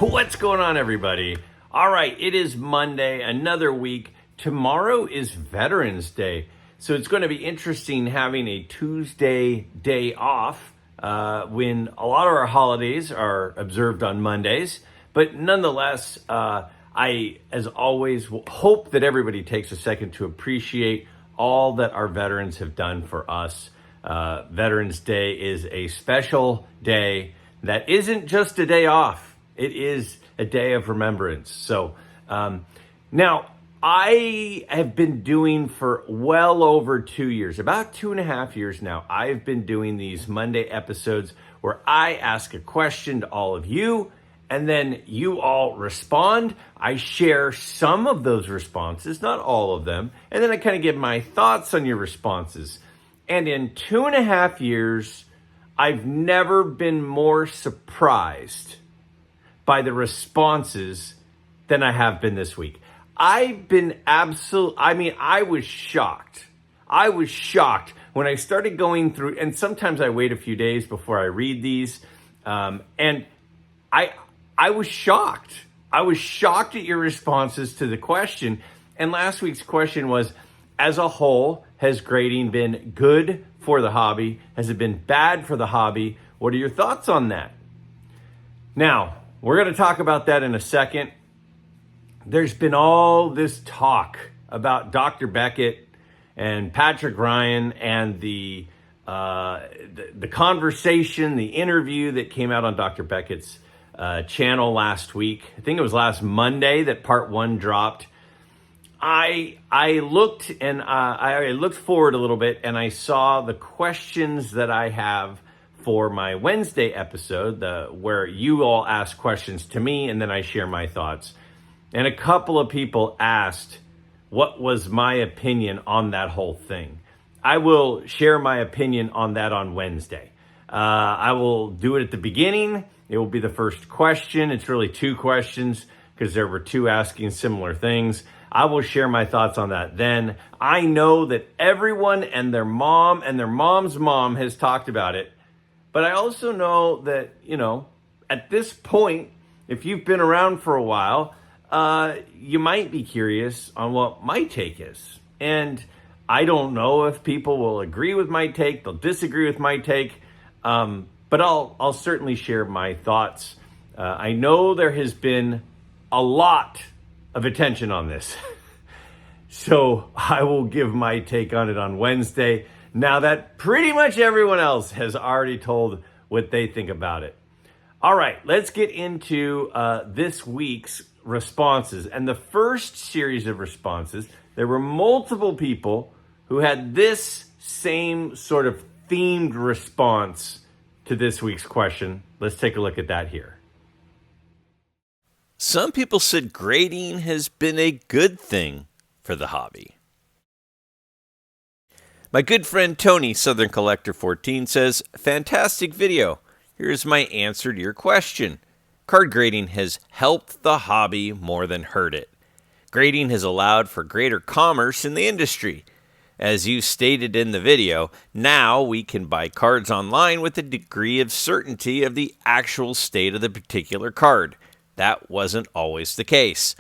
What's going on, everybody? All right, it is Monday, another week. Tomorrow is Veterans Day, so it's going to be interesting having a Tuesday day off when a lot of our holidays are observed on Mondays. But nonetheless, I, as always, hope that everybody takes a second to appreciate all that our veterans have done for us. Veterans Day is a special day that isn't just a day off. It is a day of remembrance. So now I have been doing for well over 2 years, about 2.5 years now. I've been doing these Monday episodes where I ask a question to all of you and then you all respond. I share some of those responses, not all of them. And then I kind of give my thoughts on your responses. And in 2.5 years, I've never been more surprised by the responses than I have been this week. I've been I was shocked. I was shocked when I started going through, and sometimes I wait a few days before I read these, and I was shocked. I was shocked at your responses to the question. And last week's question was, as a whole, has grading been good for the hobby? Has it been bad for the hobby? What are your thoughts on that? Now, we're going to talk about that in a second. There's been all this talk about Dr. Beckett and Patrick Ryan and the conversation, the interview that came out on Dr. Beckett's channel last week. I think it was last Monday that part one dropped. I looked and I looked forward a little bit and I saw the questions that I have for my Wednesday episode, where you all ask questions to me and then I share my thoughts. And a couple of people asked what was my opinion on that whole thing. I will share my opinion on that on Wednesday. I will do it at the beginning. It will be the first question. It's really two questions because there were two asking similar things. I will share my thoughts on that then. I know that everyone and their mom and their mom's mom has talked about it. But I also know that, at this point, if you've been around for a while, you might be curious on what my take is. And I don't know if people will agree with my take, they'll disagree with my take, but I'll certainly share my thoughts. I know there has been a lot of attention on this. So I will give my take on it on Wednesday, now that pretty much everyone else has already told what they think about it. All right, let's get into this week's responses. And the first series of responses, there were multiple people who had this same sort of themed response to this week's question. Let's take a look at that here. Some people said grading has been a good thing for the hobby. My good friend Tony, Southern Collector 14, says, fantastic video. Here's my answer to your question. Card grading has helped the hobby more than hurt it. Grading has allowed for greater commerce in the industry. As you stated in the video, now we can buy cards online with a degree of certainty of the actual state of the particular card. That wasn't always the case.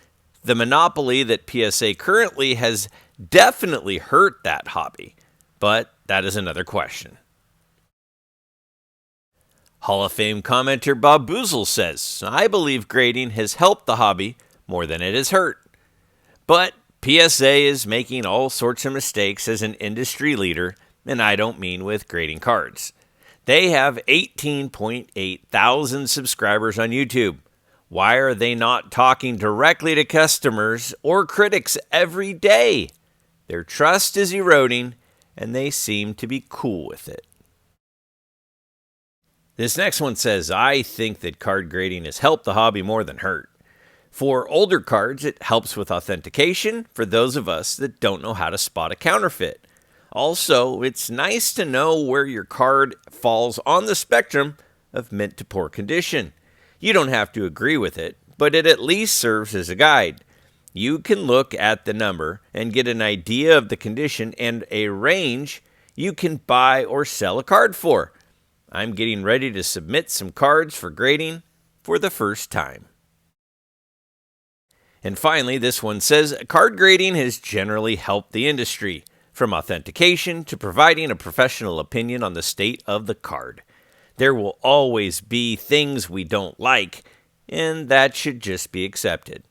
The monopoly that PSA currently has definitely hurt that hobby. But that is another question. Hall of Fame commenter Bob Boozle says, I believe grading has helped the hobby more than it has hurt. But PSA is making all sorts of mistakes as an industry leader, and I don't mean with grading cards. They have 18.8 thousand subscribers on YouTube. Why are they not talking directly to customers or critics every day? Their trust is eroding, and they seem to be cool with it. This next one says, I think that card grading has helped the hobby more than hurt. For older cards, it helps with authentication for those of us that don't know how to spot a counterfeit. Also, it's nice to know where your card falls on the spectrum of mint to poor condition. You don't have to agree with it, but it at least serves as a guide. You can look at the number and get an idea of the condition and a range you can buy or sell a card for. I'm getting ready to submit some cards for grading for the first time. And finally, this one says, card grading has generally helped the industry, from authentication to providing a professional opinion on the state of the card. There will always be things we don't like, and that should just be accepted.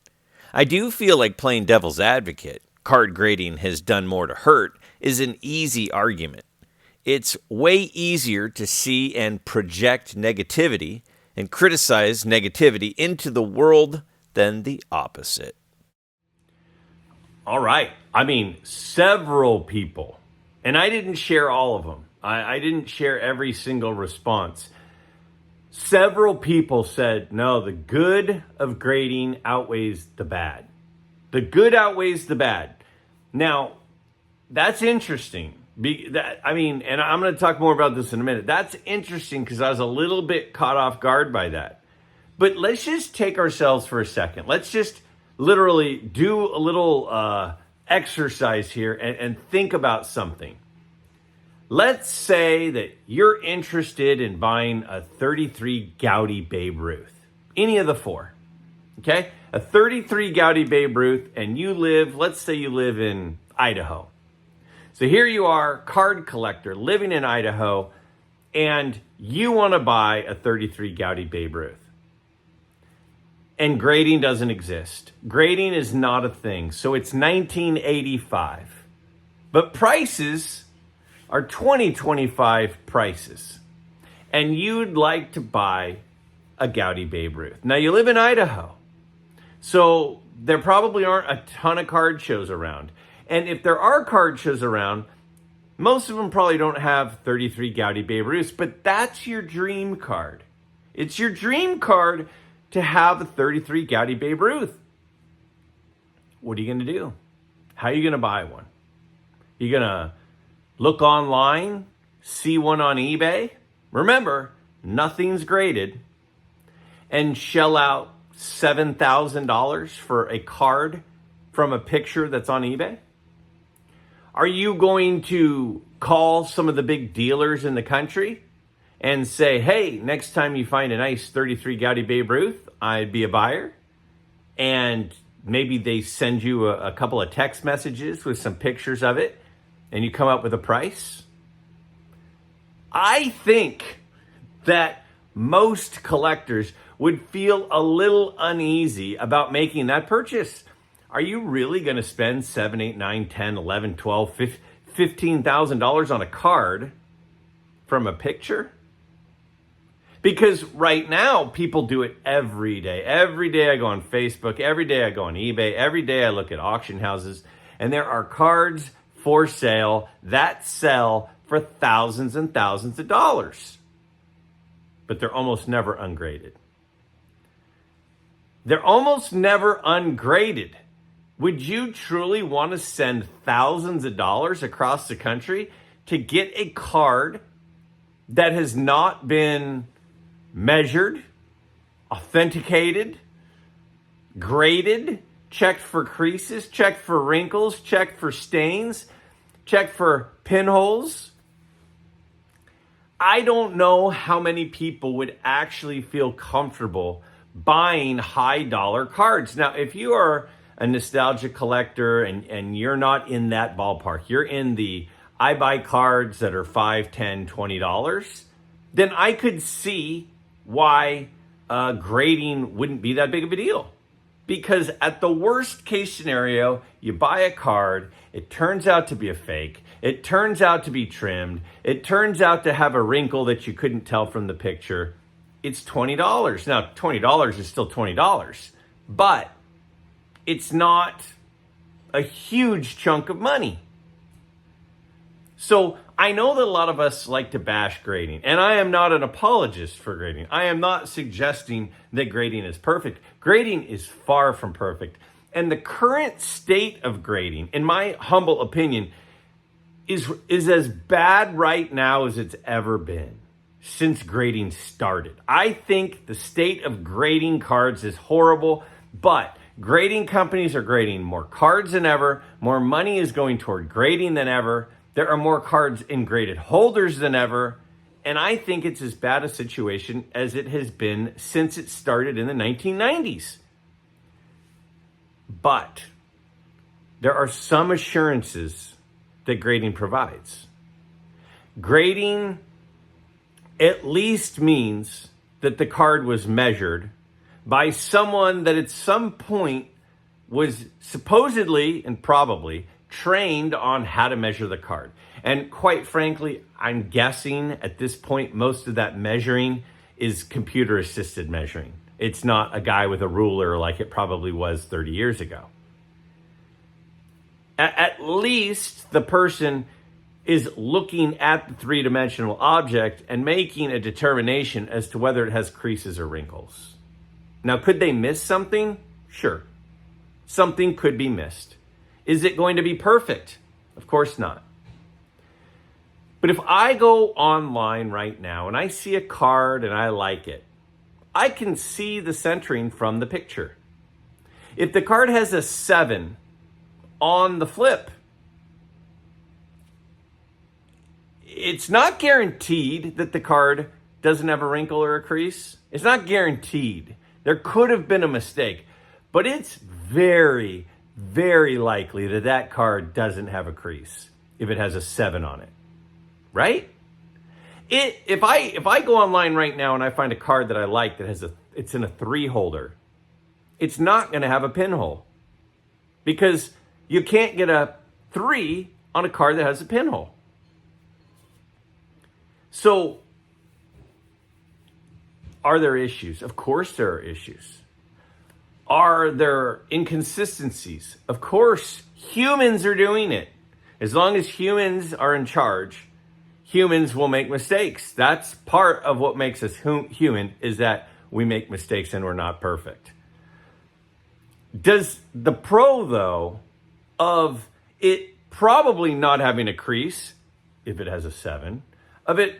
I do feel like playing devil's advocate, card grading has done more to hurt, is an easy argument. It's way easier to see and project negativity and criticize negativity into the world than the opposite. All right. I mean, several people, and I didn't share all of them. I didn't share every single response. Several people said, no, the good of grading outweighs the bad. The good outweighs the bad. Now, that's interesting. And I'm going to talk more about this in a minute. That's interesting because I was a little bit caught off guard by that. But let's just take ourselves for a second. Let's just literally do a little exercise here and think about something. Let's say that you're interested in buying a 33 Gaudy Babe Ruth. Any of the four. Okay? A 33 Gaudy Babe Ruth, and let's say you live in Idaho. So here you are, card collector, living in Idaho, and you want to buy a 33 Gaudy Babe Ruth. And grading doesn't exist. Grading is not a thing. So it's 1985. But prices are 2025 prices. And you'd like to buy a Gaudy Babe Ruth. Now you live in Idaho. So there probably aren't a ton of card shows around. And if there are card shows around, most of them probably don't have 33 Gaudy Babe Ruths, but that's your dream card. It's your dream card to have a 33 Gaudy Babe Ruth. What are you going to do? How are you going to buy one? You going to look online, see one on eBay? Remember, nothing's graded. And shell out $7,000 for a card from a picture that's on eBay? Are you going to call some of the big dealers in the country and say, hey, next time you find a nice 33 Gaudy Babe Ruth, I'd be a buyer? And maybe they send you a couple of text messages with some pictures of it, and you come up with a price? I think that most collectors would feel a little uneasy about making that purchase. Are you really going to spend $7, $8, $9, $10, $11, $12, $15,000 on a card from a picture? Because right now, people do it every day. Every day I go on Facebook. Every day I go on eBay. Every day I look at auction houses. And there are cards for sale that sell for thousands and thousands of dollars. But they're almost never ungraded. They're almost never ungraded. Would you truly want to send thousands of dollars across the country to get a card that has not been measured, authenticated, graded, checked for creases, checked for wrinkles, checked for stains, checked for pinholes? I don't know how many people would actually feel comfortable buying high dollar cards. Now, if you are a nostalgia collector and you're not in that ballpark, you're in the I buy cards that are $5, $10, $20, then I could see why grading wouldn't be that big of a deal. Because at the worst case scenario, you buy a card, it turns out to be a fake, it turns out to be trimmed, it turns out to have a wrinkle that you couldn't tell from the picture. It's $20. Now, $20 is still $20, but it's not a huge chunk of money. So I know that a lot of us like to bash grading, and I am not an apologist for grading. I am not suggesting that grading is perfect. Grading is far from perfect. And the current state of grading, in my humble opinion, is as bad right now as it's ever been since grading started. I think the state of grading cards is horrible, but grading companies are grading more cards than ever. More money is going toward grading than ever. There are more cards in graded holders than ever. And I think it's as bad a situation as it has been since it started in the 1990s. But there are some assurances that grading provides. Grading at least means that the card was measured by someone that at some point was supposedly and probably trained on how to measure the card. And quite frankly, I'm guessing at this point, most of that measuring is computer assisted measuring. It's not a guy with a ruler like it probably was 30 years ago. At least the person is looking at the three-dimensional object and making a determination as to whether it has creases or wrinkles. Now, could they miss something? Sure. Something could be missed. Is it going to be perfect? Of course not. But if I go online right now and I see a card and I like it, I can see the centering from the picture. If the card has a 7 on the flip, it's not guaranteed that the card doesn't have a wrinkle or a crease. It's not guaranteed. There could have been a mistake, but it's very, very likely that that card doesn't have a crease if it has a 7 on it, right? If I go online right now and I find a card that I like that it's in a 3 holder, it's not going to have a pinhole because you can't get a 3 on a card that has a pinhole. So, are there issues? Of course there are issues. Are there inconsistencies? Of course, humans are doing it. As long as humans are in charge, humans will make mistakes. That's part of what makes us human, is that we make mistakes and we're not perfect. Does the pro, though, of it probably not having a crease, if it has a 7, of it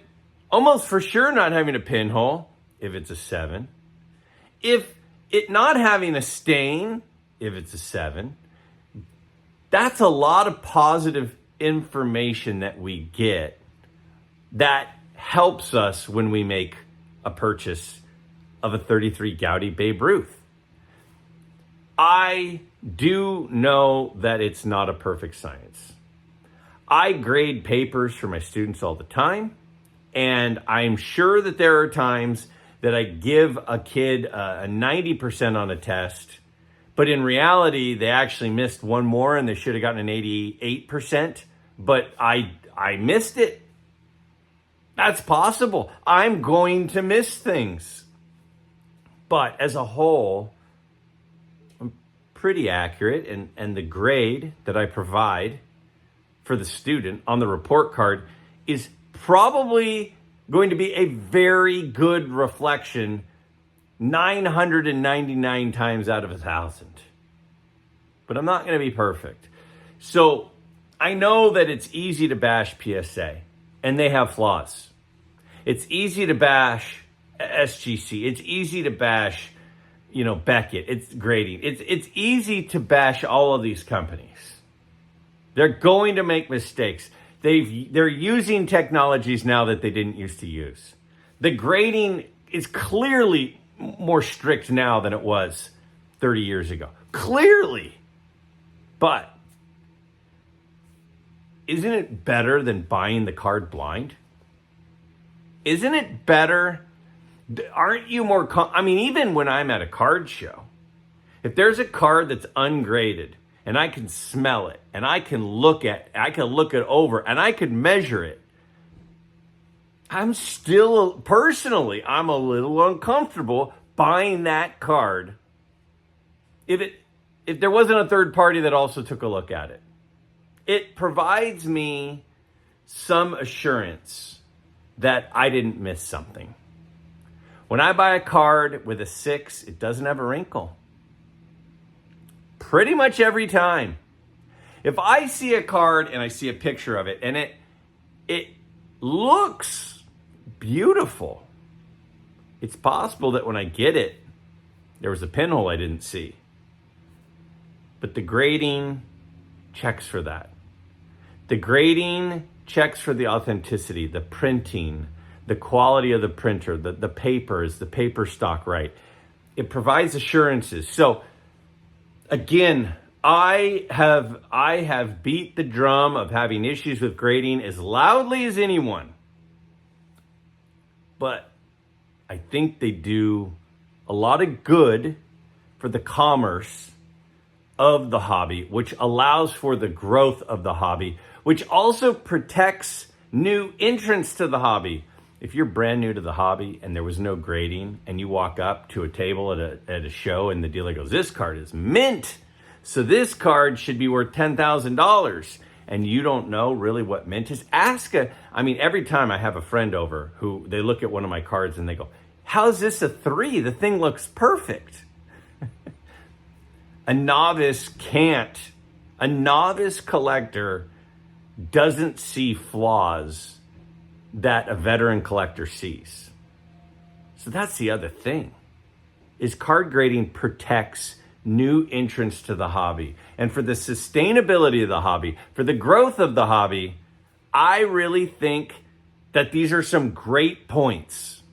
almost for sure not having a pinhole, if it's a 7, if it not having a stain, if it's a 7, that's a lot of positive information that we get that helps us when we make a purchase of a 33 Gaudy Babe Ruth. I do know that it's not a perfect science. I grade papers for my students all the time, and I'm sure that there are times that I give a kid a 90% on a test, but in reality, they actually missed one more and they should have gotten an 88%, but I missed it. That's possible. I'm going to miss things. But as a whole, I'm pretty accurate, and the grade that I provide for the student on the report card is probably going to be a very good reflection 999 times out of 1,000. But I'm not going to be perfect. So I know that it's easy to bash PSA, and they have flaws. It's easy to bash SGC. It's easy to bash, Beckett. It's grading. It's easy to bash all of these companies. They're going to make mistakes. They're using technologies now that they didn't used to use. The grading is clearly more strict now than it was 30 years ago. Clearly. But isn't it better than buying the card blind? Isn't it better? Aren't you more... even when I'm at a card show, if there's a card that's ungraded, and I can smell it, and I can look it over, and I can measure it, I'm still, personally, I'm a little uncomfortable buying that card if there wasn't a third party that also took a look at it. It provides me some assurance that I didn't miss something. When I buy a card with a 6, it doesn't have a wrinkle. Pretty much every time. If I see a card and I see a picture of it and it looks beautiful, it's possible that when I get it, there was a pinhole I didn't see. But the grading checks for that. The grading checks for the authenticity, the printing, the quality of the printer, the paper, is the paper stock right? It provides assurances. So Again, I have beat the drum of having issues with grading as loudly as anyone. But I think they do a lot of good for the commerce of the hobby, which allows for the growth of the hobby, which also protects new entrants to the hobby. If you're brand new to the hobby and there was no grading and you walk up to a table at a show and the dealer goes, "This card is mint, so this card should be worth $10,000. And you don't know really what mint is, every time I have a friend over who they look at one of my cards and they go, "How's this a 3? The thing looks perfect." A novice collector doesn't see flaws that a veteran collector sees. So that's the other thing, is card grading protects new entrants to the hobby. And for the sustainability of the hobby, for the growth of the hobby, I really think that these are some great points.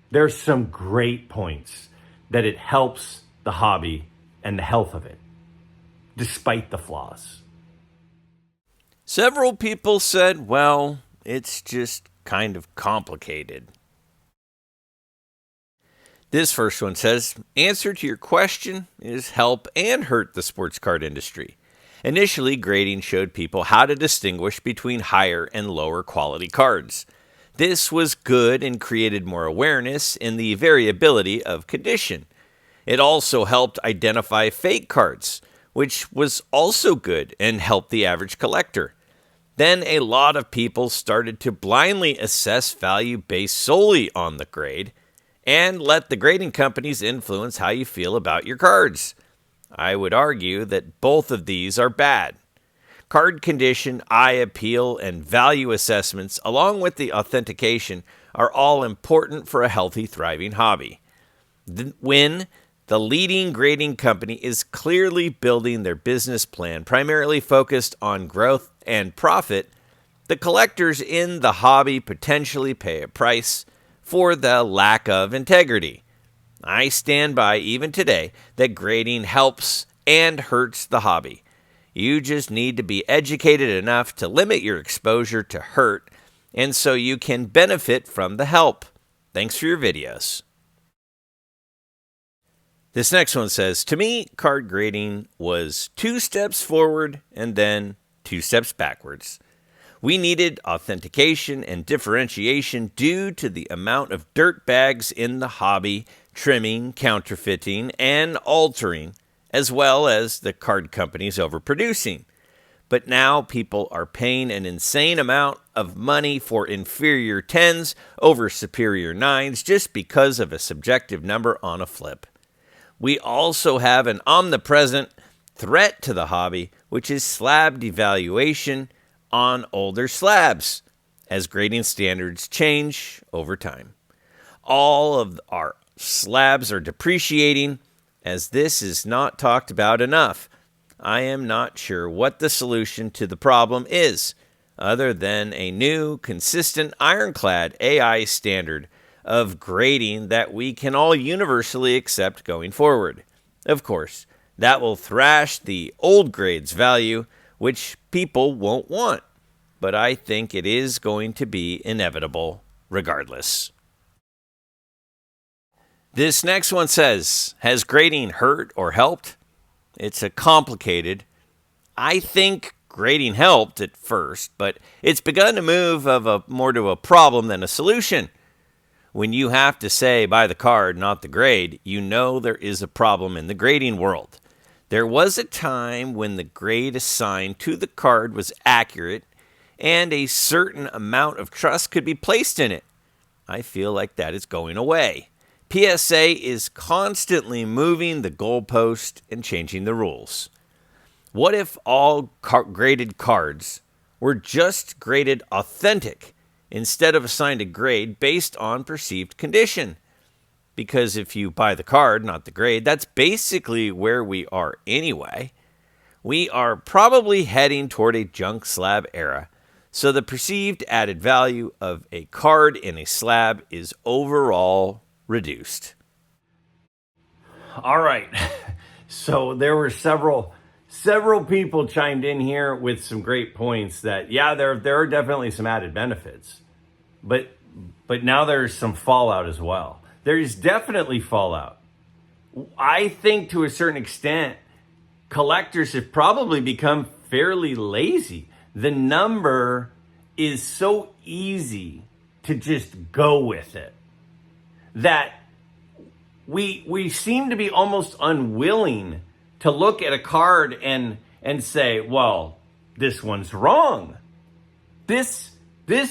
There's some great points that it helps the hobby and the health of it, despite the flaws. Several people said, well, it's just kind of complicated. This first one says, answer to your question is help and hurt the sports card industry. Initially, grading showed people how to distinguish between higher and lower quality cards. This was good and created more awareness in the variability of condition. It also helped identify fake cards, which was also good and helped the average collector. Then a lot of people started to blindly assess value based solely on the grade and let the grading companies influence how you feel about your cards. I would argue that both of these are bad. Card condition, eye appeal, and value assessments, along with the authentication, are all important for a healthy, thriving hobby. When the leading grading company is clearly building their business plan primarily focused on growth and profit, the collectors in the hobby potentially pay a price for the lack of integrity. I stand by even today that grading helps and hurts the hobby. You just need to be educated enough to limit your exposure to hurt, and so you can benefit from the help. Thanks for your videos. This next one says, to me, card grading was 2 steps forward and then 2 steps backwards. We needed authentication and differentiation due to the amount of dirt bags in the hobby, trimming, counterfeiting, and altering, as well as the card companies overproducing. But now people are paying an insane amount of money for inferior 10s over superior 9s just because of a subjective number on a flip. We also have an omnipresent threat to the hobby, which is slab devaluation on older slabs as grading standards change over time. All of our slabs are depreciating, as this is not talked about enough. I am not sure what the solution to the problem is, other than a new, consistent, ironclad AI standard of grading that we can all universally accept going forward. Of course, that will thrash the old grades value, which people won't want. But I think it is going to be inevitable regardless. This next one says, has grading hurt or helped? It's a complicated. I think grading helped at first, but it's begun to move more to a problem than a solution. When you have to say by the card, not the grade, you know there is a problem in the grading world. There was a time when the grade assigned to the card was accurate and a certain amount of trust could be placed in it. I feel like that is going away. PSA is constantly moving the goalpost and changing the rules. What if all graded cards were just graded authentic instead of assigned a grade based on perceived condition? Because if you buy the card, not the grade, that's basically where we are anyway. We are probably heading toward a junk slab era, so the perceived added value of a card in a slab is overall reduced. All right. So there were several people chimed in here with some great points that, yeah, there are definitely some added benefits, but now there's some fallout as well. There's definitely fallout. I think to a certain extent, collectors have probably become fairly lazy. The number is so easy to just go with it that we seem to be almost unwilling to look at a card and say, well, this one's wrong. This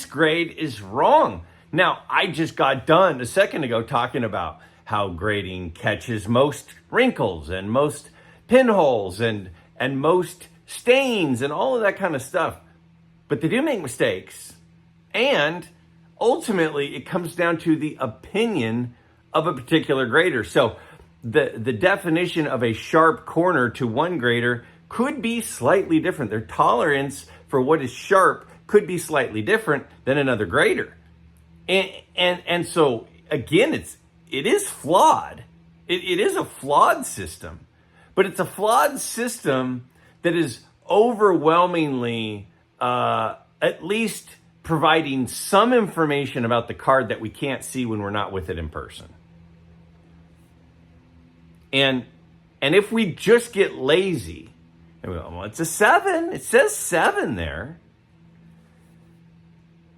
grade is wrong. Now, I just got done a second ago talking about how grading catches most wrinkles and most pinholes and most stains and all of that kind of stuff. But they do make mistakes. And ultimately, it comes down to the opinion of a particular grader. So the definition of a sharp corner to one grader could be slightly different. Their tolerance for what is sharp could be slightly different than another grader. And so, again, it is flawed. It is a flawed system. But it's a flawed system that is overwhelmingly at least providing some information about the card that we can't see when we're not with it in person. And if we just get lazy, and we go, well, it's a 7. It says 7 there.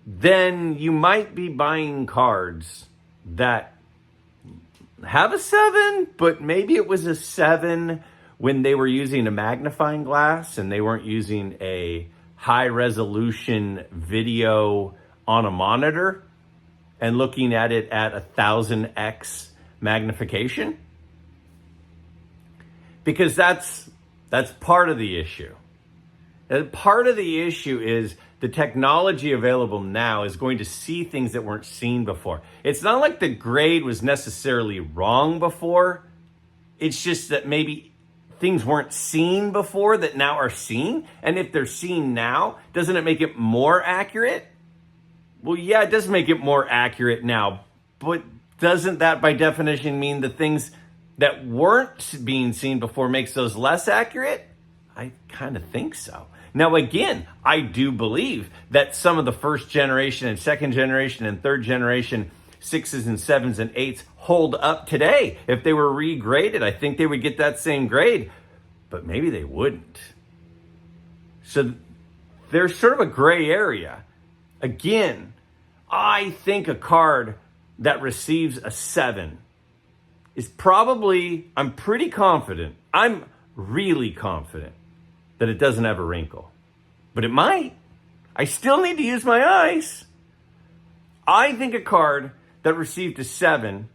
Then you might be buying cards that have a 7, but maybe it was a 7 when they were using a magnifying glass and they weren't using a high resolution video on a monitor and looking at it at 1000x magnification. Because that's part of the issue. And part of the issue is the technology available now is going to see things that weren't seen before. It's not like the grade was necessarily wrong before. It's just that maybe things weren't seen before that now are seen. And if they're seen now, doesn't it make it more accurate? Well, yeah, it does make it more accurate now. But doesn't that by definition mean the things that weren't being seen before makes those less accurate? I kind of think so. Now, again, I do believe that some of the first generation and second generation and third generation 6s and 7s and 8s hold up today. If they were regraded, I think they would get that same grade, but maybe they wouldn't. So there's sort of a gray area. Again, I think a card that receives a 7 is probably, I'm pretty confident, I'm really confident that it doesn't have a wrinkle. But it might. I still need to use my eyes. I think a card that received a 7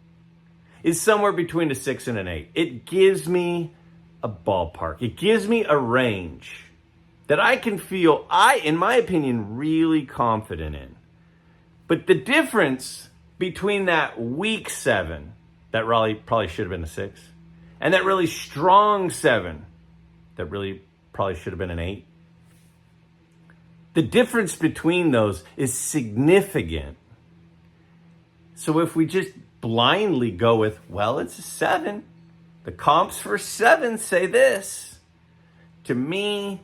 is somewhere between a 6 and an 8. It gives me a ballpark. It gives me a range that I can feel, in my opinion, really confident in. But the difference between that weak 7, that probably should have been a 6, and that really strong 7, that really probably should have been an 8. The difference between those is significant. So if we just blindly go with, well, it's a 7, the comps for 7 say this, to me,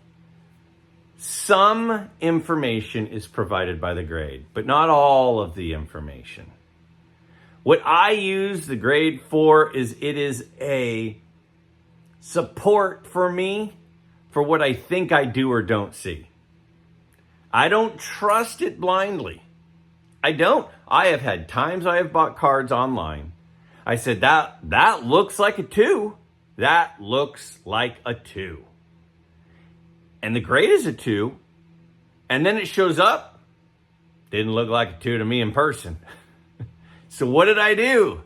some information is provided by the grade, but not all of the information. What I use the grade for is it is a support for me for what I think I do or don't see. I don't trust it blindly. I don't. I have had times I have bought cards online. I said, that looks like a 2. That looks like a 2. And the grade is a 2. And then it shows up. Didn't look like a 2 to me in person. So what did I do?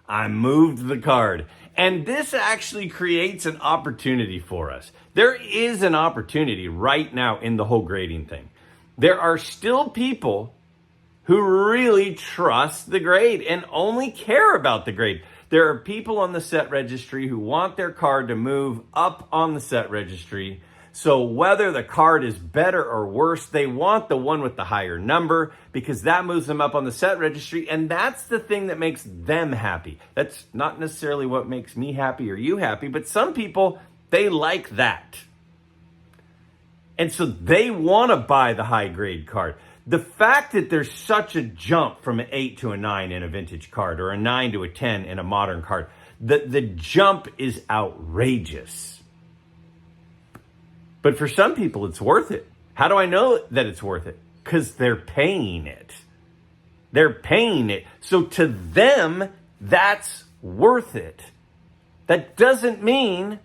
I moved the card. And this actually creates an opportunity for us. There is an opportunity right now in the whole grading thing. There are still people who really trust the grade and only care about the grade. There are people on the set registry who want their card to move up on the set registry So whether the card is better or worse, they want the one with the higher number because that moves them up on the set registry. And that's the thing that makes them happy. That's not necessarily what makes me happy or you happy, but some people, they like that. And so they want to buy the high grade card. The fact that there's such a jump from an 8 to a 9 in a vintage card or a 9 to a 10 in a modern card, the jump is outrageous. But for some people, it's worth it. How do I know that it's worth it? Because they're paying it. They're paying it. So to them, that's worth it. That doesn't mean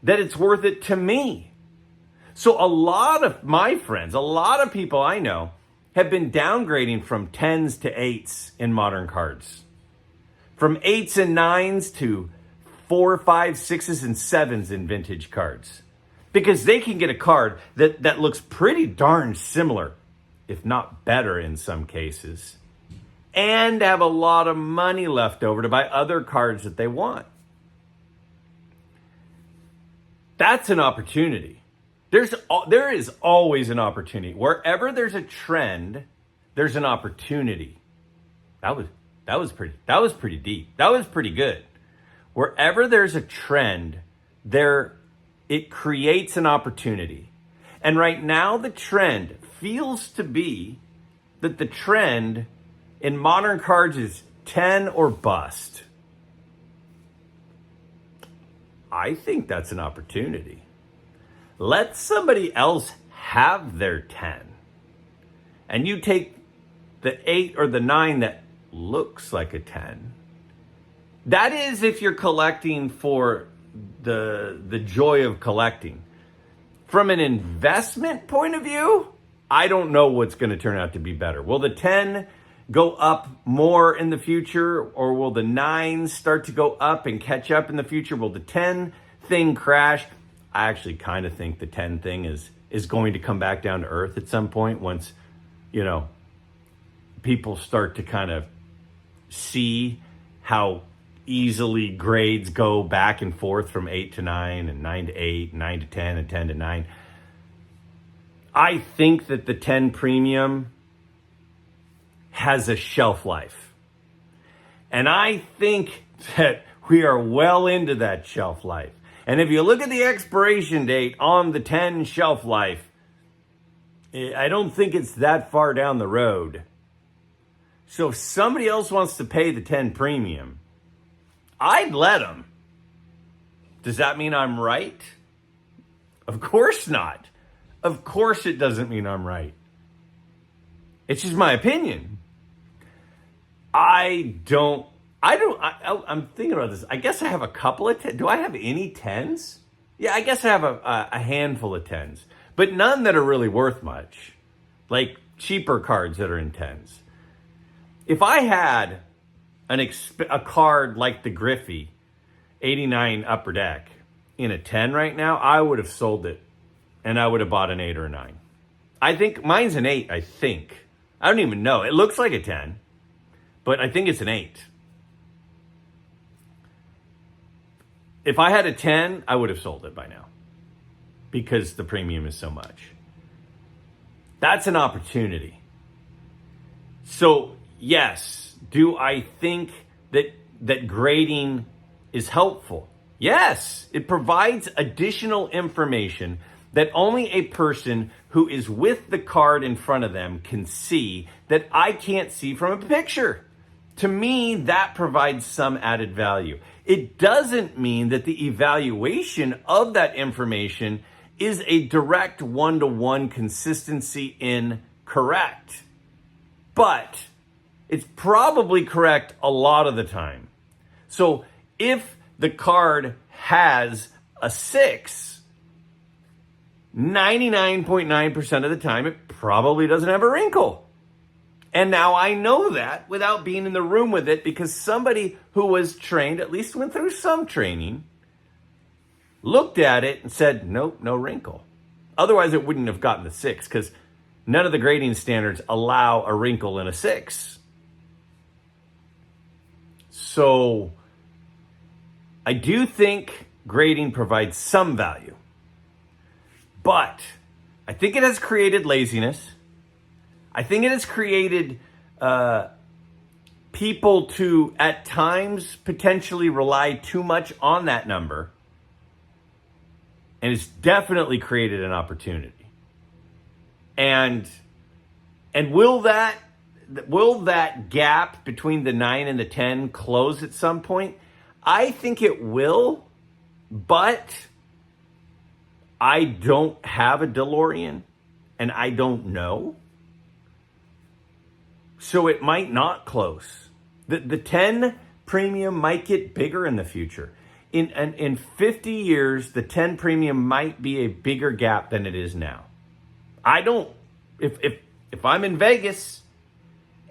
that it's worth it to me. So a lot of my friends, a lot of people I know have been downgrading from 10s to 8s in modern cards. From 8s and 9s to 4, 5, 6s, and 7s in vintage cards. Because they can get a card that looks pretty darn similar, if not better in some cases, and have a lot of money left over to buy other cards that they want. That's an opportunity. There is always an opportunity. Wherever there's a trend, there's an opportunity. That was pretty deep. That was pretty good. Wherever there's a trend, it creates an opportunity. And right now the trend feels to be that the trend in modern cards is 10 or bust. I think that's an opportunity. Let somebody else have their 10. And you take the 8 or the 9 that looks like a 10. That is if you're collecting for the joy of collecting. From an investment point of view, I don't know what's going to turn out to be better. Will the 10 go up more in the future, or will the 9s start to go up and catch up in the future? Will the 10 thing crash? I actually kind of think the 10 thing is going to come back down to earth at some point once, people start to kind of see how easily grades go back and forth from 8 to 9 and 9 to 8, 9 to 10 and 10 to 9. I think that the 10 premium has a shelf life. And I think that we are well into that shelf life. And if you look at the expiration date on the 10 shelf life, I don't think it's that far down the road. So if somebody else wants to pay the 10 premium, I'd let them. Does that mean I'm right? Of course not. Of course it doesn't mean I'm right. It's just my opinion. I'm thinking about this. I guess I have a couple of 10s. Do I have any 10s? Yeah, I guess I have a handful of 10s. But none that are really worth much. Like cheaper cards that are in 10s. If I had a card like the Griffey 89 Upper Deck in a 10 right now, I would have sold it. And I would have bought an 8 or a 9. I think mine's an 8, I think. I don't even know. It looks like a 10. But I think it's an 8. If I had a 10, I would have sold it by now. Because the premium is so much. That's an opportunity. So, yes, do I think that grading is helpful? Yes, it provides additional information that only a person who is with the card in front of them can see that I can't see from a picture. To me, that provides some added value. It doesn't mean that the evaluation of that information is a direct one-to-one consistency in correct. But it's probably correct a lot of the time. So if the card has a 6, 99.9% of the time, it probably doesn't have a wrinkle. And now I know that without being in the room with it, because somebody who was trained, at least went through some training, looked at it and said, nope, no wrinkle. Otherwise, it wouldn't have gotten the 6, because none of the grading standards allow a wrinkle in a 6. So I do think grading provides some value. But I think it has created laziness. I think it has created people to, at times, potentially rely too much on that number. And it's definitely created an opportunity. And will that gap between the 9 and the 10 close at some point? I think it will, but I don't have a DeLorean and I don't know. So it might not close. The 10 premium might get bigger in the future. In 50 years, the 10 premium might be a bigger gap than it is now. If I'm in Vegas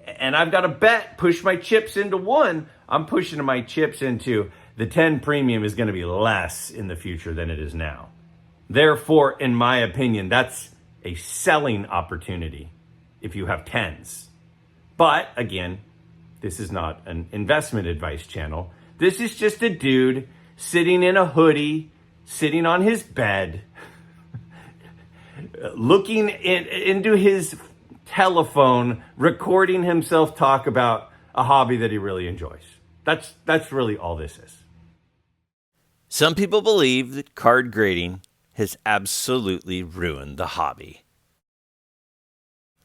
and I've got a bet, push my chips into one, I'm pushing my chips into the 10 premium is going to be less in the future than it is now. Therefore, in my opinion, that's a selling opportunity if you have 10s. But again, this is not an investment advice channel. This is just a dude sitting in a hoodie, sitting on his bed, looking into his telephone, recording himself talk about a hobby that he really enjoys. That's really all this is. Some people believe that card grading has absolutely ruined the hobby.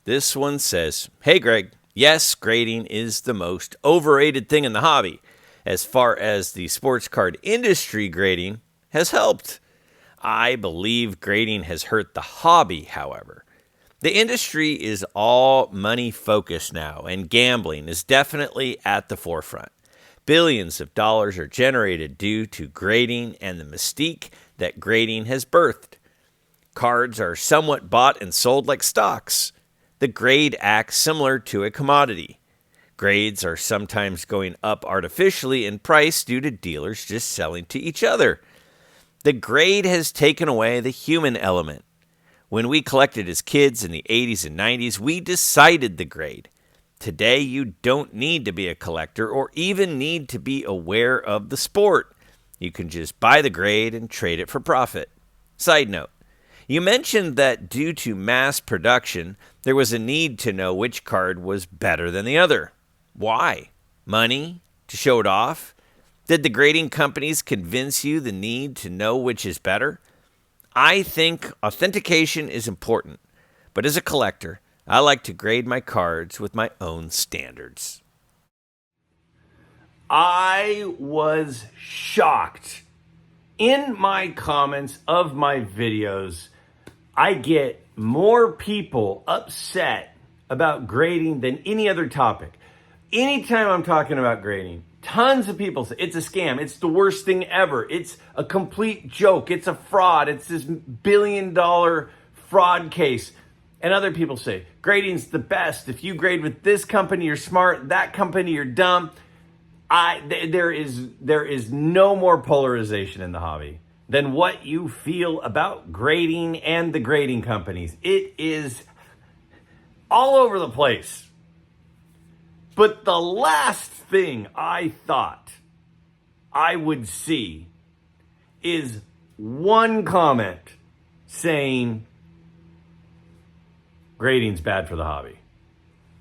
This one says, "Hey Greg, yes, grading is the most overrated thing in the hobby. As far as the sports card industry, grading has helped. I believe grading has hurt the hobby, however. The industry is all money focused now, and gambling is definitely at the forefront. Billions of dollars are generated due to grading and the mystique that grading has birthed. Cards are somewhat bought and sold like stocks. The grade acts similar to a commodity. Grades are sometimes going up artificially in price due to dealers just selling to each other. The grade has taken away the human element. When we collected as kids in the 80s and 90s, we decided the grade. Today, you don't need to be a collector or even need to be aware of the sport. You can just buy the grade and trade it for profit. Side note, you mentioned that due to mass production, there was a need to know which card was better than the other. Why? Money? To show it off? Did the grading companies convince you the need to know which is better? I think authentication is important, but as a collector, I like to grade my cards with my own standards." I was shocked. In my comments of my videos, I get more people upset about grading than any other topic. Anytime I'm talking about grading, tons of people say it's a scam. It's the worst thing ever. It's a complete joke. It's a fraud. It's this $1 billion fraud case. And other people say grading's the best. If you grade with this company, you're smart. That company, you're dumb. There is no more polarization in the hobby than what you feel about grading and the grading companies. It is all over the place. But the last thing I thought I would see is one comment saying grading's bad for the hobby.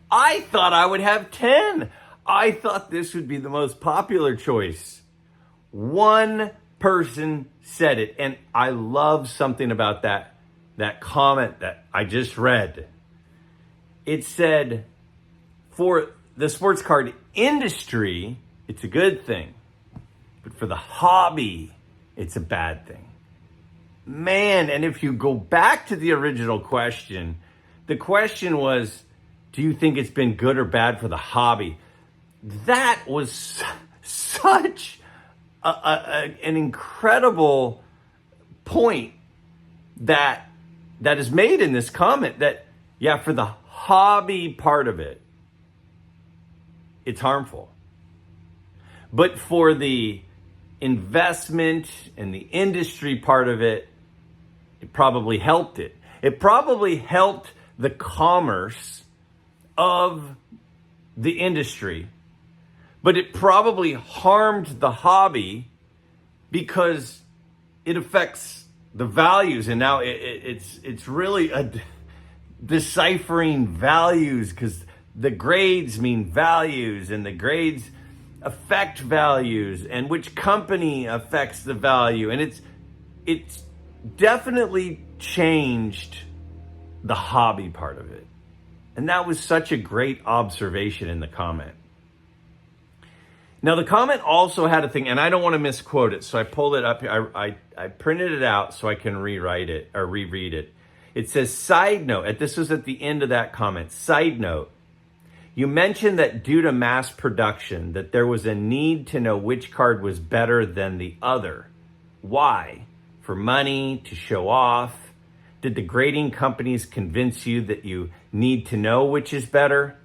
I thought I would have 10. I thought this would be the most popular choice. One person said it, and I love something about that comment that I just read. It said, for the sports card industry, it's a good thing. But for the hobby, it's a bad thing. Man, and if you go back to the original question, the question was, do you think it's been good or bad for the hobby? That was such an incredible point that is made in this comment that, yeah, for the hobby part of it, it's harmful. But for the investment and the industry part of it, it probably helped it. It probably helped the commerce of the industry, but it probably harmed the hobby because it affects the values, and now it's really deciphering values, because the grades mean values, and the grades affect values, and which company affects the value, and it's definitely changed the hobby part of it. And that was such a great observation in the comment. Now, the comment also had a thing, and I don't want to misquote it, so I pulled it up here. I printed it out so I can rewrite it or reread it. It says, side note, this was at the end of that comment, side note, you mentioned that due to mass production, that there was a need to know which card was better than the other. Why? For money, to show off? Did the grading companies convince you that you need to know which is better?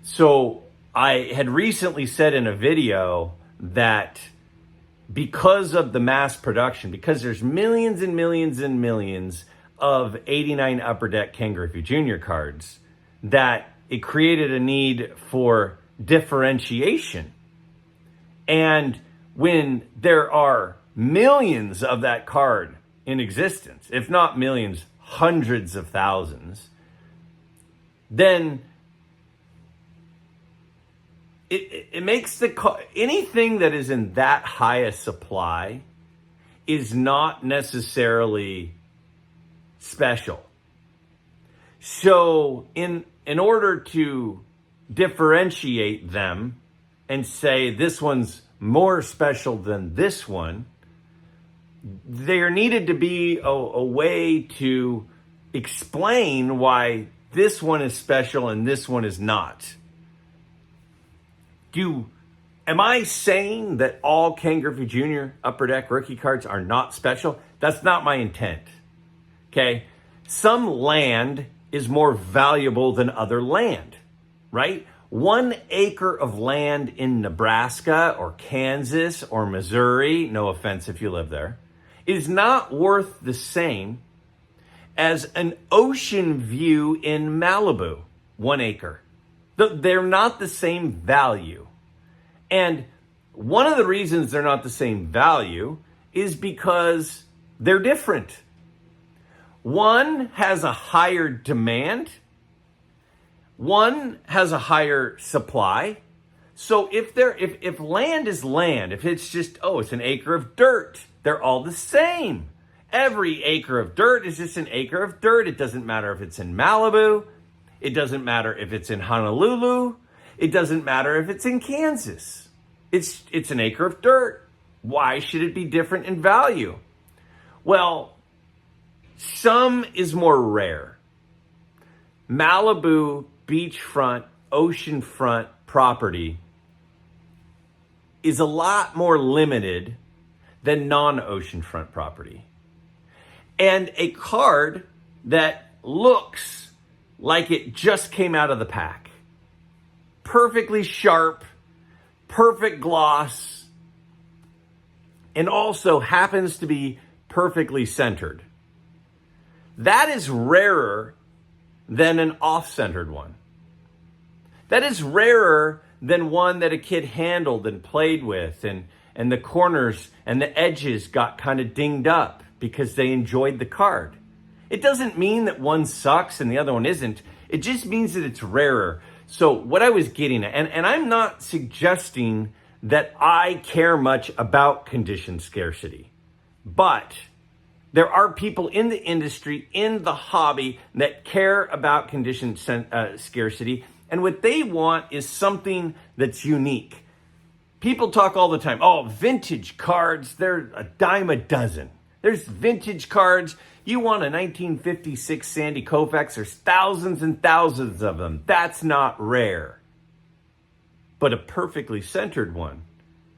So I had recently said in a video that because of the mass production, because there's millions and millions and millions of 89 Upper Deck Ken Griffey Jr. cards, that it created a need for differentiation. And when there are millions of that card in existence, if not millions, hundreds of thousands, then it makes anything that is in that high a supply is not necessarily special. So in order to differentiate them and say this one's more special than this one, there needed to be a way to explain why this one is special and this one is not. Am I saying that all Ken Griffey Jr. Upper Deck rookie cards are not special? That's not my intent. Okay? Some land is more valuable than other land, right? 1 acre of land in Nebraska or Kansas or Missouri, no offense if you live there, is not worth the same as an ocean view in Malibu, 1 acre. They're not the same value. And one of the reasons they're not the same value is because they're different. One has a higher demand. One has a higher supply. So if land is land, if it's just, it's an acre of dirt, they're all the same. Every acre of dirt is just an acre of dirt. It doesn't matter if it's in Malibu. It doesn't matter if it's in Honolulu. It doesn't matter if it's in Kansas. It's an acre of dirt. Why should it be different in value? Well, some is more rare. Malibu beachfront, oceanfront property is a lot more limited than non-oceanfront property. And a card that looks like it just came out of the pack. Perfectly sharp, perfect gloss, and also happens to be perfectly centered. That is rarer than an off-centered one. That is rarer than one that a kid handled and played with, and the corners and the edges got kind of dinged up because they enjoyed the card. It doesn't mean that one sucks and the other one isn't. It just means that it's rarer. So what I was getting at, and I'm not suggesting that I care much about condition scarcity, but there are people in the industry, in the hobby, that care about condition scarcity, and what they want is something that's unique. People talk all the time, vintage cards, they're a dime a dozen. There's vintage cards. You want a 1956 Sandy Koufax, there's thousands and thousands of them. That's not rare. But a perfectly centered one,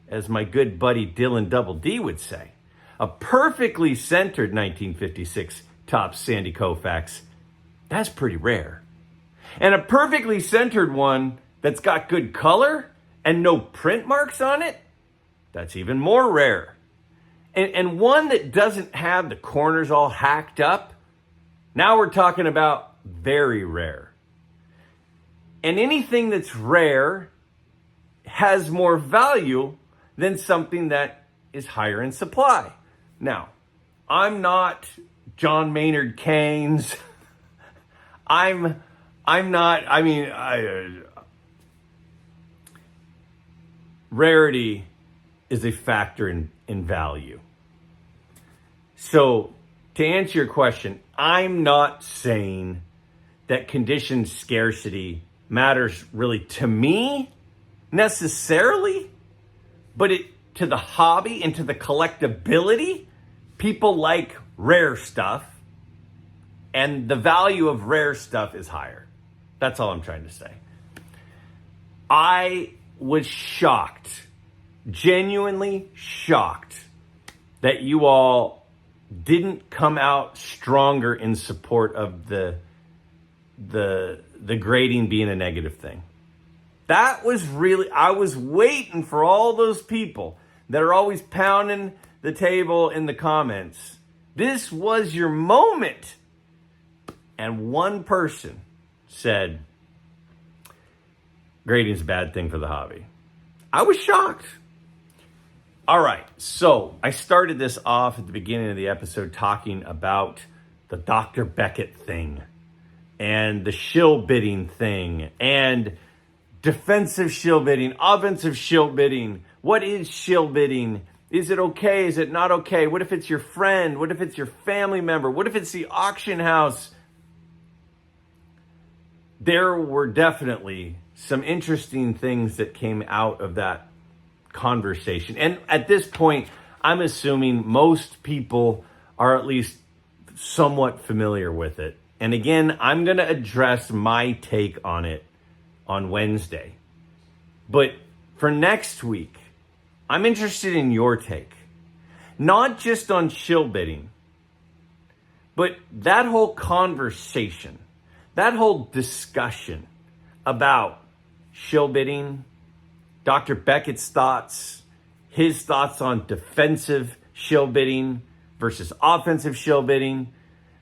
as my good buddy Dylan Double D would say, a perfectly centered 1956 Topps Sandy Koufax, that's pretty rare. And a perfectly centered one that's got good color and no print marks on it, that's even more rare. And one that doesn't have the corners all hacked up, now we're talking about very rare. And anything that's rare has more value than something that is higher in supply. Now, I'm not John Maynard Keynes. I'm not, rarity is a factor in value. So to answer your question, I'm not saying that conditioned scarcity matters really to me necessarily, but to the hobby and to the collectability, people like rare stuff, and the value of rare stuff is higher. That's all I'm trying to say. I was shocked, genuinely shocked, that you all didn't come out stronger in support of the grading being a negative thing. That was really, I was waiting for all those people that are always pounding the table in the comments. This was your moment. And one person said, grading's a bad thing for the hobby. I was shocked. All right, so I started this off at the beginning of the episode talking about the Dr. Beckett thing and the shill bidding thing and defensive shill bidding, offensive shill bidding. What is shill bidding? Is it okay? Is it not okay? What if it's your friend? What if it's your family member? What if it's the auction house? There were definitely some interesting things that came out of that conversation. And at this point, I'm assuming most people are at least somewhat familiar with it. And again, I'm going to address my take on it on Wednesday. But for next week, I'm interested in your take. Not just on shill bidding, but that whole conversation, that whole discussion about shill bidding, Dr. Beckett's thoughts, his thoughts on defensive shill bidding versus offensive shill bidding,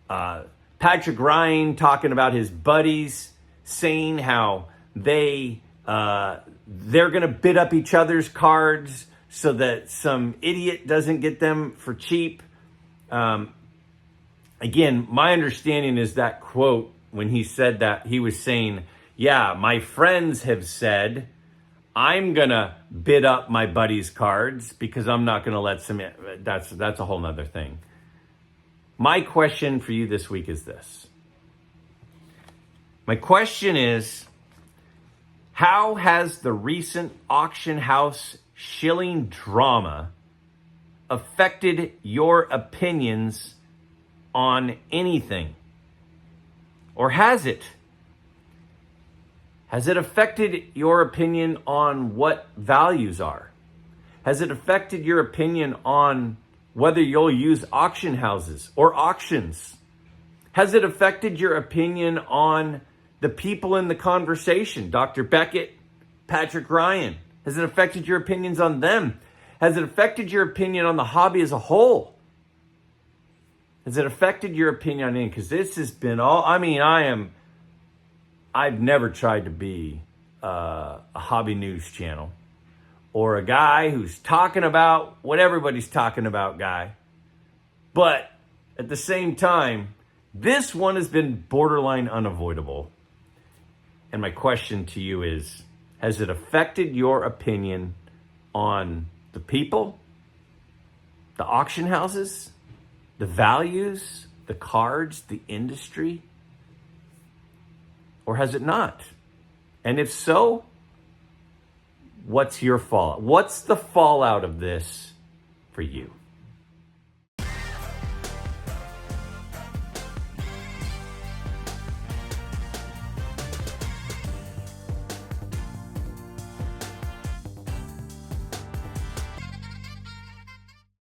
Patrick Ryan talking about his buddies, saying how they're going to bid up each other's cards so that some idiot doesn't get them for cheap. Again, my understanding is that quote, when he said that, he was saying, yeah, my friends have said, I'm going to bid up my buddy's cards because I'm not going to let some, that's a whole nother thing. My question for you this week is this. My question is, how has the recent auction house shilling drama affected your opinions on anything? Or has it? Has it affected your opinion on what values are? Has it affected your opinion on whether you'll use auction houses or auctions? Has it affected your opinion on the people in the conversation? Dr. Beckett, Patrick Ryan. Has it affected your opinions on them? Has it affected your opinion on the hobby as a whole? Has it affected your opinion on anything? Because this has been all, I've never tried to be a hobby news channel or a guy who's talking about what everybody's talking about guy. But at the same time, this one has been borderline unavoidable. And my question to you is, has it affected your opinion on the people, the auction houses, the values, the cards, the industry? Or has it not? And if so, what's your fallout? What's the fallout of this for you?